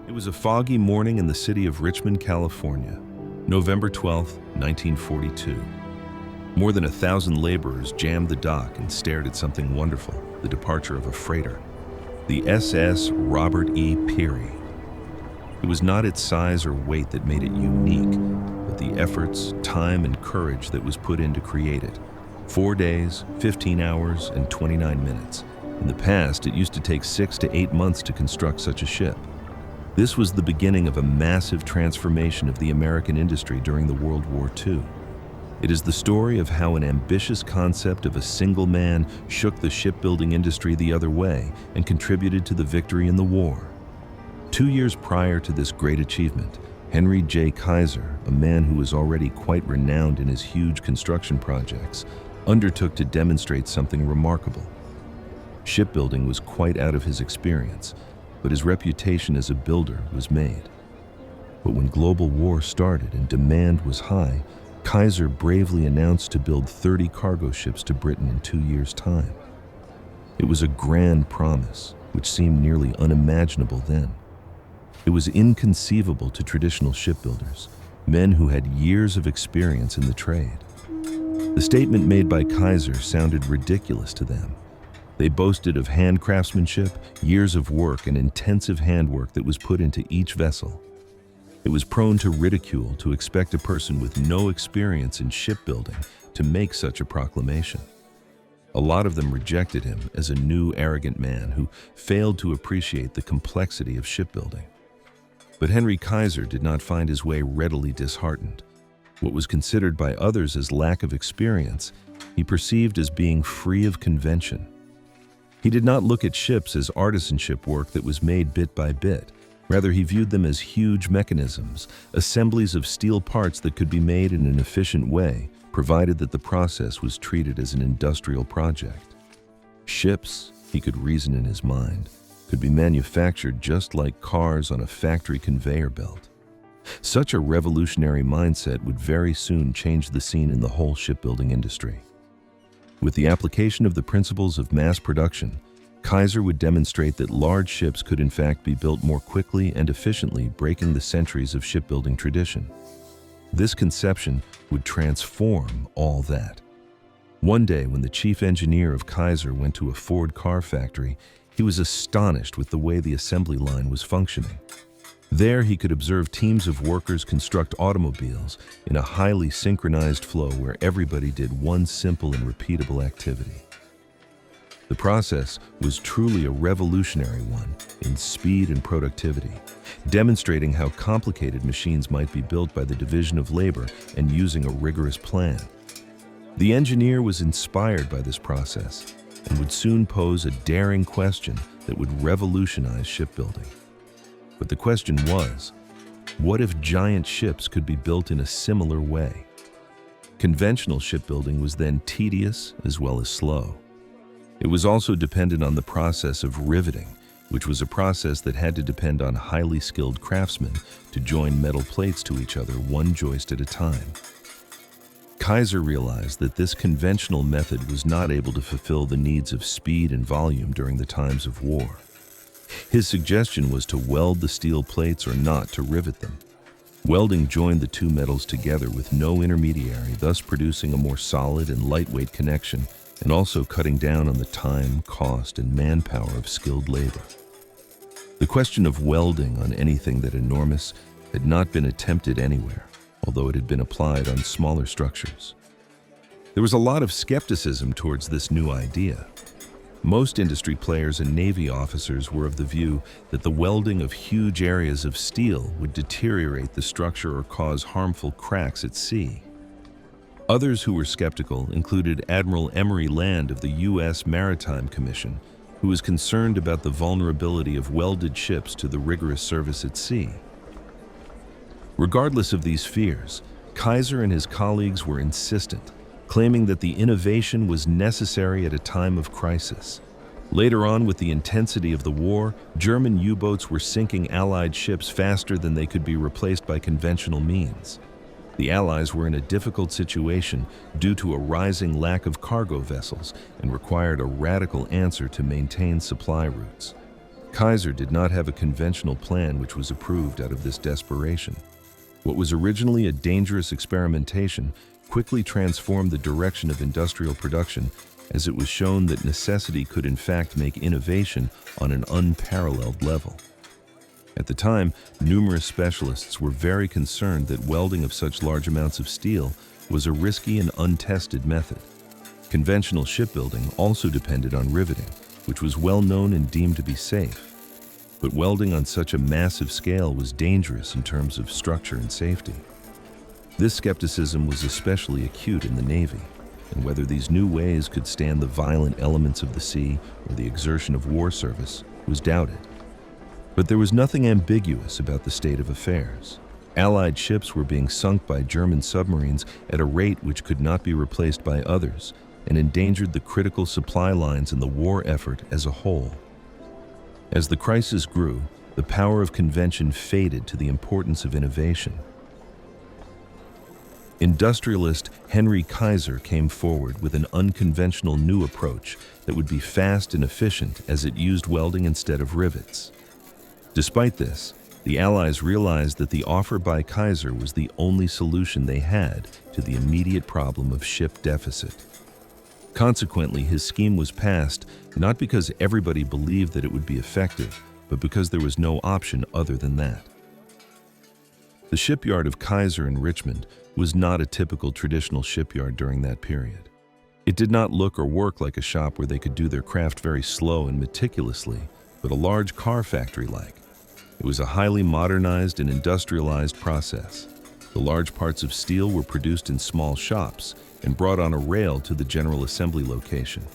It was a foggy morning in the city of Richmond, California, November 12, 1942. More than 1,000 laborers jammed the dock and stared at something wonderful, the departure of a freighter, the SS Robert E. Peary. It was not its size or weight that made it unique, but the efforts, time, and courage that was put in to create it. 4 days, 15 hours, and 29 minutes. In the past, it used to take 6 to 8 months to construct such a ship. This was the beginning of a massive transformation of the American industry during the World War II. It is the story of how an ambitious concept of a single man shook the shipbuilding industry the other way and contributed to the victory in the war. 2 years prior to this great achievement, Henry J. Kaiser, a man who was already quite renowned in his huge construction projects, undertook to demonstrate something remarkable. Shipbuilding was quite out of his experience, but his reputation as a builder was made. But when global war started and demand was high, Kaiser bravely announced to build 30 cargo ships to Britain in 2 years' time. It was a grand promise, which seemed nearly unimaginable then. It was inconceivable to traditional shipbuilders, men who had years of experience in the trade. The statement made by Kaiser sounded ridiculous to them. They boasted of hand craftsmanship, years of work, and intensive handwork that was put into each vessel. It was prone to ridicule to expect a person with no experience in shipbuilding to make such a proclamation. A lot of them rejected him as a new, arrogant man who failed to appreciate the complexity of shipbuilding. But Henry Kaiser did not find his way readily disheartened. What was considered by others as lack of experience, he perceived as being free of convention. He did not look at ships as artisanship work that was made bit by bit. Rather, he viewed them as huge mechanisms, assemblies of steel parts that could be made in an efficient way, provided that the process was treated as an industrial project. Ships, he could reason in his mind, could be manufactured just like cars on a factory conveyor belt. Such a revolutionary mindset would very soon change the scene in the whole shipbuilding industry. With the application of the principles of mass production, Kaiser would demonstrate that large ships could in fact be built more quickly and efficiently, breaking the centuries of shipbuilding tradition. This conception would transform all that. One day, when the chief engineer of Kaiser went to a Ford car factory, he was astonished with the way the assembly line was functioning. There, he could observe teams of workers construct automobiles in a highly synchronized flow where everybody did one simple and repeatable activity. The process was truly a revolutionary one in speed and productivity, demonstrating how complicated machines might be built by the division of labor and using a rigorous plan. The engineer was inspired by this process and would soon pose a daring question that would revolutionize shipbuilding. But the question was, what if giant ships could be built in a similar way? Conventional shipbuilding was then tedious as well as slow. It was also dependent on the process of riveting, which was a process that had to depend on highly skilled craftsmen to join metal plates to each other one joist at a time. Kaiser realized that this conventional method was not able to fulfill the needs of speed and volume during the times of war. His suggestion was to weld the steel plates or not to rivet them. Welding joined the two metals together with no intermediary, thus producing a more solid and lightweight connection, and also cutting down on the time, cost, and manpower of skilled labor. The question of welding on anything that enormous had not been attempted anywhere, although it had been applied on smaller structures. There was a lot of skepticism towards this new idea. Most industry players and Navy officers were of the view that the welding of huge areas of steel would deteriorate the structure or cause harmful cracks at sea. Others who were skeptical included Admiral Emory Land of the U.S. Maritime Commission, who was concerned about the vulnerability of welded ships to the rigorous service at sea. Regardless of these fears, Kaiser and his colleagues were insistent, claiming that the innovation was necessary at a time of crisis. Later on, with the intensity of the war, German U-boats were sinking Allied ships faster than they could be replaced by conventional means. The Allies were in a difficult situation due to a rising lack of cargo vessels and required a radical answer to maintain supply routes. Kaiser did not have a conventional plan which was approved out of this desperation. What was originally a dangerous experimentation quickly transformed the direction of industrial production, as it was shown that necessity could in fact make innovation on an unparalleled level. At the time, numerous specialists were very concerned that welding of such large amounts of steel was a risky and untested method. Conventional shipbuilding also depended on riveting, which was well known and deemed to be safe. But welding on such a massive scale was dangerous in terms of structure and safety. This skepticism was especially acute in the Navy, and whether these new ways could stand the violent elements of the sea or the exertion of war service was doubted. But there was nothing ambiguous about the state of affairs. Allied ships were being sunk by German submarines at a rate which could not be replaced by others, and endangered the critical supply lines in the war effort as a whole. As the crisis grew, the power of convention faded to the importance of innovation. Industrialist Henry Kaiser came forward with an unconventional new approach that would be fast and efficient, as it used welding instead of rivets. Despite this, the Allies realized that the offer by Kaiser was the only solution they had to the immediate problem of ship deficit. Consequently, his scheme was passed not because everybody believed that it would be effective, but because there was no option other than that. The shipyard of Kaiser in Richmond was not a typical traditional shipyard during that period. It did not look or work like a shop where they could do their craft very slow and meticulously, but a large car factory-like. It was a highly modernized and industrialized process. The large parts of steel were produced in small shops and brought on a rail to the general assembly location.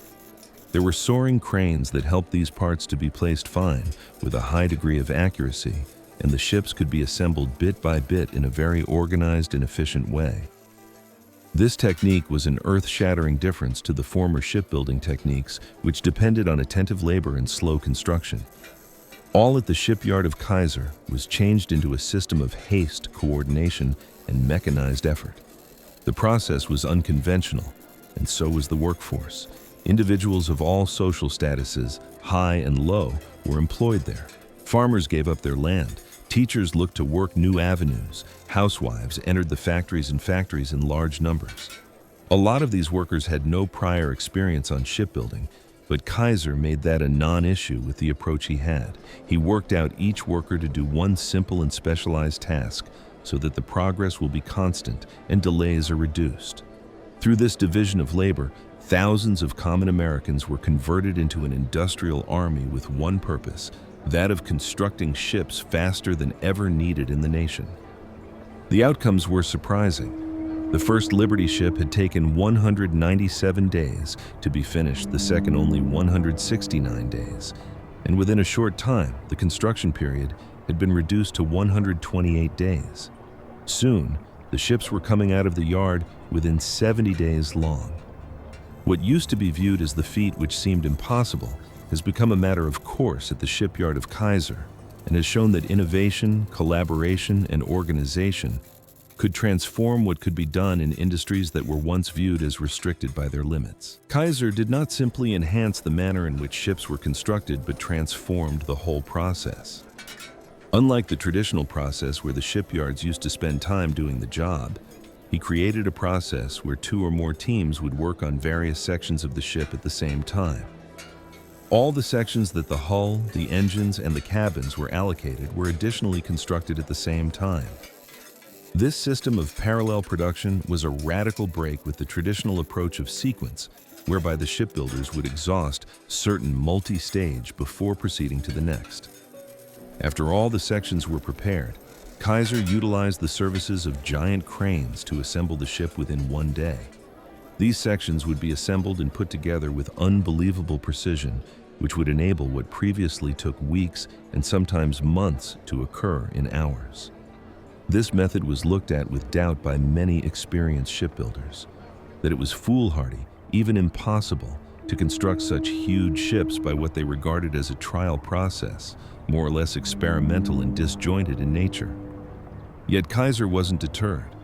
There were soaring cranes that helped these parts to be placed fine with a high degree of accuracy, and the ships could be assembled bit by bit in a very organized and efficient way. This technique was an earth-shattering difference to the former shipbuilding techniques, which depended on attentive labor and slow construction. All at the shipyard of Kaiser was changed into a system of haste, coordination, and mechanized effort. The process was unconventional, and so was the workforce. Individuals of all social statuses, high and low, were employed there. Farmers gave up their land. Teachers looked to work new avenues. Housewives entered the factories in large numbers. A lot of these workers had no prior experience on shipbuilding, but Kaiser made that a non-issue with the approach he had. He worked out each worker to do one simple and specialized task so that the progress will be constant and delays are reduced. Through this division of labor, thousands of common Americans were converted into an industrial army with one purpose, that of constructing ships faster than ever needed in the nation. The outcomes were surprising. The first Liberty ship had taken 197 days to be finished, the second only 169 days, and within a short time, the construction period had been reduced to 128 days. Soon, the ships were coming out of the yard within 70 days long. What used to be viewed as the feat which seemed impossible has become a matter of course at the shipyard of Kaiser, and has shown that innovation, collaboration, and organization could transform what could be done in industries that were once viewed as restricted by their limits. Kaiser did not simply enhance the manner in which ships were constructed, but transformed the whole process. Unlike the traditional process where the shipyards used to spend time doing the job, he created a process where 2 or more teams would work on various sections of the ship at the same time. All the sections that the hull, the engines, and the cabins were allocated were additionally constructed at the same time. This system of parallel production was a radical break with the traditional approach of sequence, whereby the shipbuilders would exhaust certain multi-stage before proceeding to the next. After all the sections were prepared, Kaiser utilized the services of giant cranes to assemble the ship within one day. These sections would be assembled and put together with unbelievable precision, which would enable what previously took weeks and sometimes months to occur in hours. This method was looked at with doubt by many experienced shipbuilders, that it was foolhardy, even impossible, to construct such huge ships by what they regarded as a trial process, more or less experimental and disjointed in nature. Yet Kaiser wasn't deterred.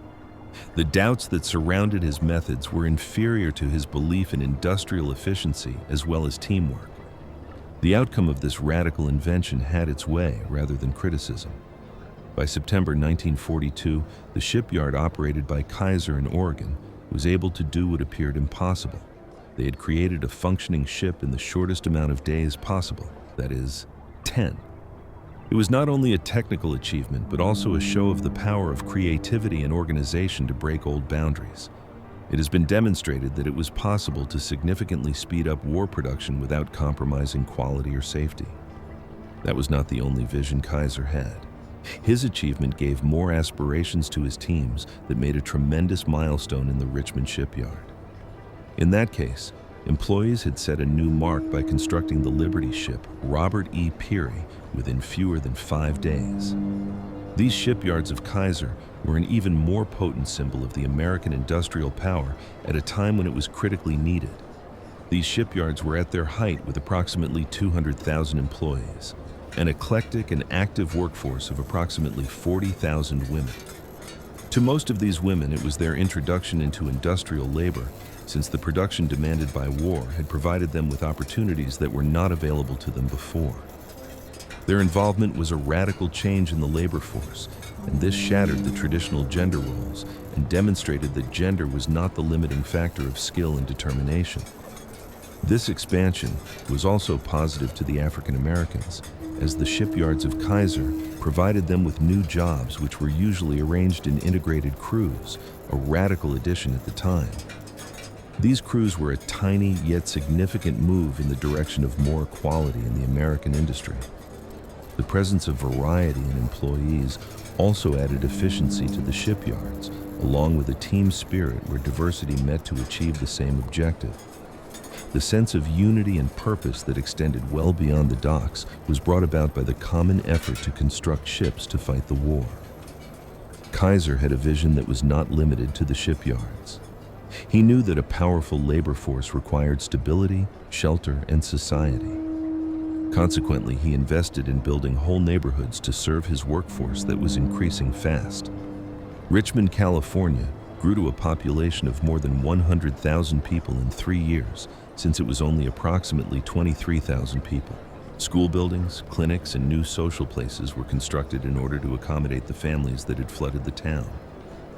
The doubts that surrounded his methods were inferior to his belief in industrial efficiency as well as teamwork. The outcome of this radical invention had its way rather than criticism. By September 1942, the shipyard operated by Kaiser in Oregon was able to do what appeared impossible. They had created a functioning ship in the shortest amount of days possible, that is, 10. It was not only a technical achievement, but also a show of the power of creativity and organization to break old boundaries. It has been demonstrated that it was possible to significantly speed up war production without compromising quality or safety. That was not the only vision Kaiser had. His achievement gave more aspirations to his teams that made a tremendous milestone in the Richmond shipyard. In that case, employees had set a new mark by constructing the Liberty ship Robert E. Peary within fewer than 5 days. These shipyards of Kaiser were an even more potent symbol of the American industrial power at a time when it was critically needed. These shipyards were at their height with approximately 200,000 employees, an eclectic and active workforce of approximately 40,000 women. To most of these women, it was their introduction into industrial labor, since the production demanded by war had provided them with opportunities that were not available to them before. Their involvement was a radical change in the labor force, and this shattered the traditional gender roles and demonstrated that gender was not the limiting factor of skill and determination. This expansion was also positive to the African Americans, as the shipyards of Kaiser provided them with new jobs which were usually arranged in integrated crews, a radical addition at the time. These crews were a tiny yet significant move in the direction of more equality in the American industry. The presence of variety in employees also added efficiency to the shipyards, along with a team spirit where diversity met to achieve the same objective. The sense of unity and purpose that extended well beyond the docks was brought about by the common effort to construct ships to fight the war. Kaiser had a vision that was not limited to the shipyards. He knew that a powerful labor force required stability, shelter, and society. Consequently, he invested in building whole neighborhoods to serve his workforce that was increasing fast. Richmond, California, grew to a population of more than 100,000 people in 3 years, since it was only approximately 23,000 people. School buildings, clinics, and new social places were constructed in order to accommodate the families that had flooded the town.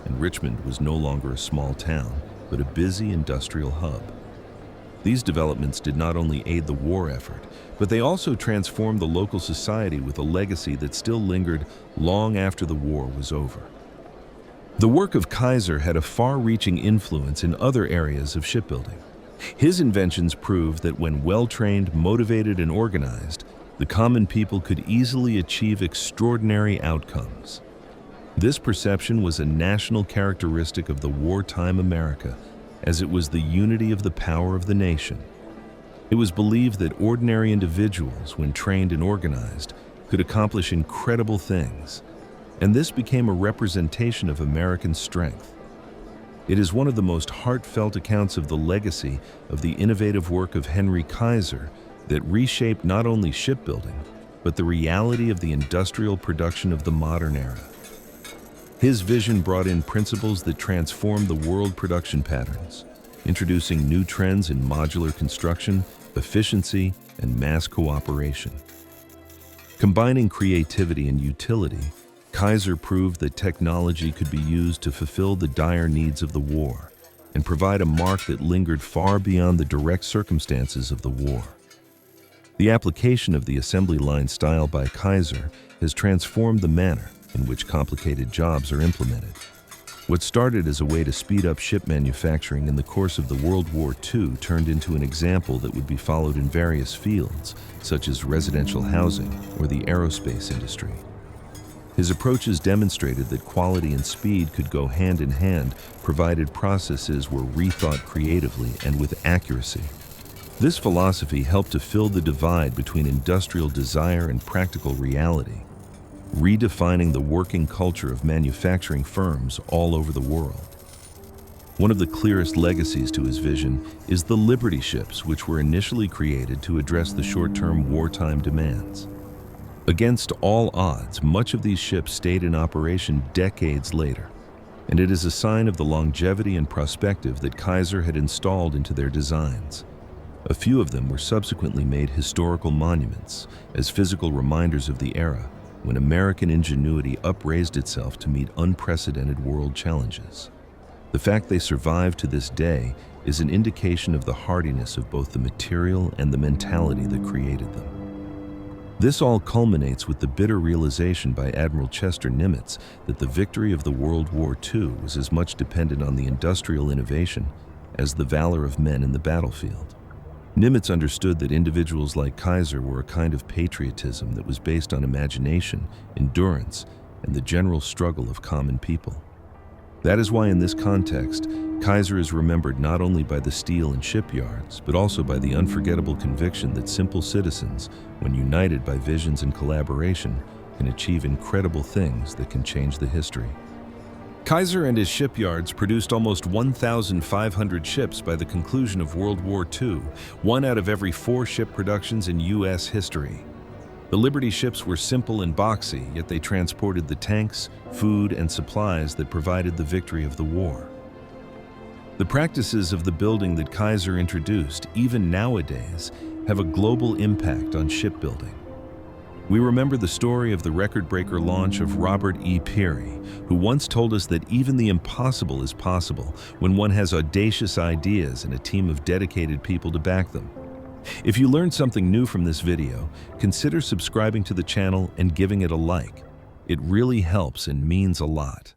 And Richmond was no longer a small town, but a busy industrial hub. These developments did not only aid the war effort, but they also transformed the local society with a legacy that still lingered long after the war was over. The work of Kaiser had a far-reaching influence in other areas of shipbuilding. His inventions proved that when well-trained, motivated, and organized, the common people could easily achieve extraordinary outcomes. This perception was a national characteristic of the wartime America, as it was the unity of the power of the nation. It was believed that ordinary individuals, when trained and organized, could accomplish incredible things, and this became a representation of American strength. It is one of the most heartfelt accounts of the legacy of the innovative work of Henry Kaiser that reshaped not only shipbuilding, but the reality of the industrial production of the modern era. His vision brought in principles that transformed the world production patterns, introducing new trends in modular construction, efficiency, and mass cooperation. Combining creativity and utility, Kaiser proved that technology could be used to fulfill the dire needs of the war and provide a mark that lingered far beyond the direct circumstances of the war. The application of the assembly line style by Kaiser has transformed the manner in which complicated jobs are implemented. What started as a way to speed up ship manufacturing in the course of the World War II turned into an example that would be followed in various fields, such as residential housing or the aerospace industry. His approaches demonstrated that quality and speed could go hand in hand, provided processes were rethought creatively and with accuracy. This philosophy helped to fill the divide between industrial desire and practical reality, redefining the working culture of manufacturing firms all over the world. One of the clearest legacies to his vision is the Liberty ships, which were initially created to address the short-term wartime demands. Against all odds, much of these ships stayed in operation decades later, and it is a sign of the longevity and perspective that Kaiser had installed into their designs. A few of them were subsequently made historical monuments as physical reminders of the era when American ingenuity upraised itself to meet unprecedented world challenges. The fact they survive to this day is an indication of the hardiness of both the material and the mentality that created them. This all culminates with the bitter realization by Admiral Chester Nimitz that the victory of the World War II was as much dependent on the industrial innovation as the valor of men in the battlefield. Nimitz understood that individuals like Kaiser were a kind of patriotism that was based on imagination, endurance, and the general struggle of common people. That is why in this context, Kaiser is remembered not only by the steel and shipyards, but also by the unforgettable conviction that simple citizens, when united by visions and collaboration, can achieve incredible things that can change the history. Kaiser and his shipyards produced almost 1,500 ships by the conclusion of World War II, 1 out of every 4 ship productions in U.S. history. The Liberty ships were simple and boxy, yet they transported the tanks, food, and supplies that provided the victory of the war. The practices of the building that Kaiser introduced, even nowadays, have a global impact on shipbuilding. We remember the story of the record-breaker launch of Robert E. Peary, who once told us that even the impossible is possible when one has audacious ideas and a team of dedicated people to back them. If you learned something new from this video, consider subscribing to the channel and giving it a like. It really helps and means a lot.